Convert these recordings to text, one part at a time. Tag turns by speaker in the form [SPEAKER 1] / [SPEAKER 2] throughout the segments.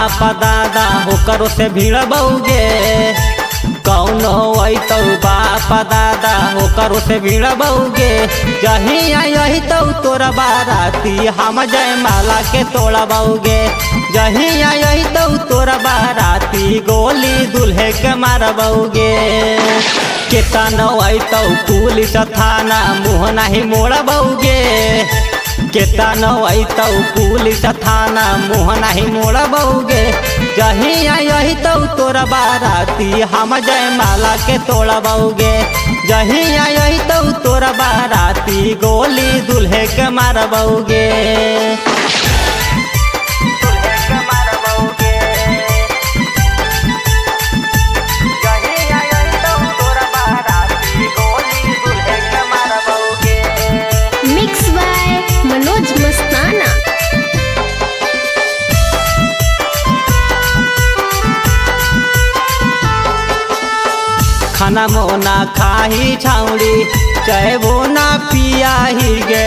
[SPEAKER 1] बाप दादा होकर से भिड़बौगे। कौनो अइतौ बाप दादा होकर से भिड़बौगे। जहिया यही तो तोरा बाराती हम जयमाला के तोड़बौगे। जहिया यही तो तोरा बाराती गोली दूल्हे के मारबौगे। केतनो अइतौ पुलिस थाना मुँह नहीं मोड़बौगे। केतनो अइतौ पुलिस थाना मुँह नहीं मोड़बौगे। जहिया यही तो तोरा बाराती हम जयमाला के तोड़बौगे। जहिया यही तो तोरा बाराती गोली दूल्हे के मारबौगे।
[SPEAKER 2] मिक्स बाय मनोज मस्ताना।
[SPEAKER 1] खाना मोना खाही छाउड़ी चाहे वो ना पिया ही गे।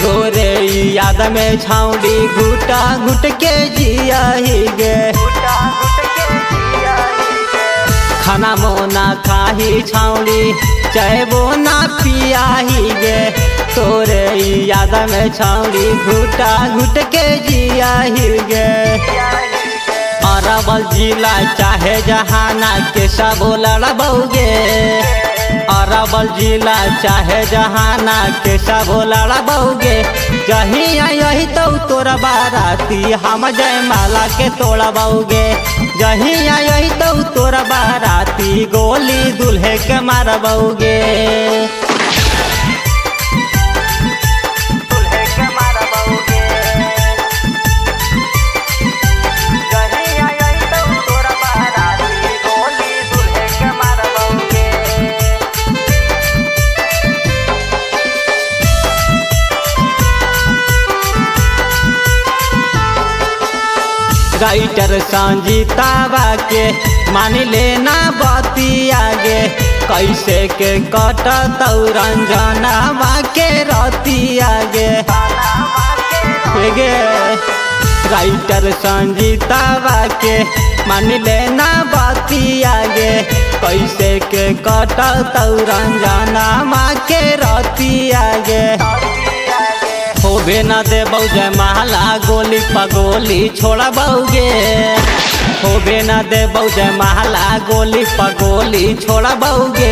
[SPEAKER 1] गोरे याद में छाउड़ी घुटा घुट के जिया ही गे। खाना मोना खाही छाउड़ी चाहे वो ना पिया ही गे। तोरे याद में छाउड़ी घुटा घुट के जिया ही गे। अरवल जिला चाहे जहाना के सब लड़बौगे। अरवल जिला चाहे जहाना के सब लड़बौगे। जहिया यही तो तोरा बाराती हम जयमाला के तोड़बौगे। जहिया यही तो तोरा बाराती गोली दूल्हे के मारबौगे। राइटर संजीतावा के मान लेना बाती आगे। कैसे के कटतौ रंजनावा के राती आगे गे। राइटर संजीतावा के मान लेना बाती आगे। कैसे के कटतौ रंजनावा के राती आगे। होबे न देबौ जयमाला गोली पगोली छोड़बौगे। होबे न देबौ जयमाला गोली पगोली छोड़बौगे।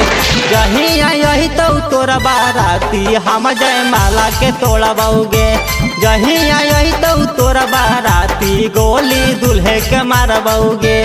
[SPEAKER 1] जहिया यही तो तोरा बाराती हम जयमाला के तोड़बौगे। जहिया यही तो तोरा बाराती गोली दूल्हे के मारबौगे।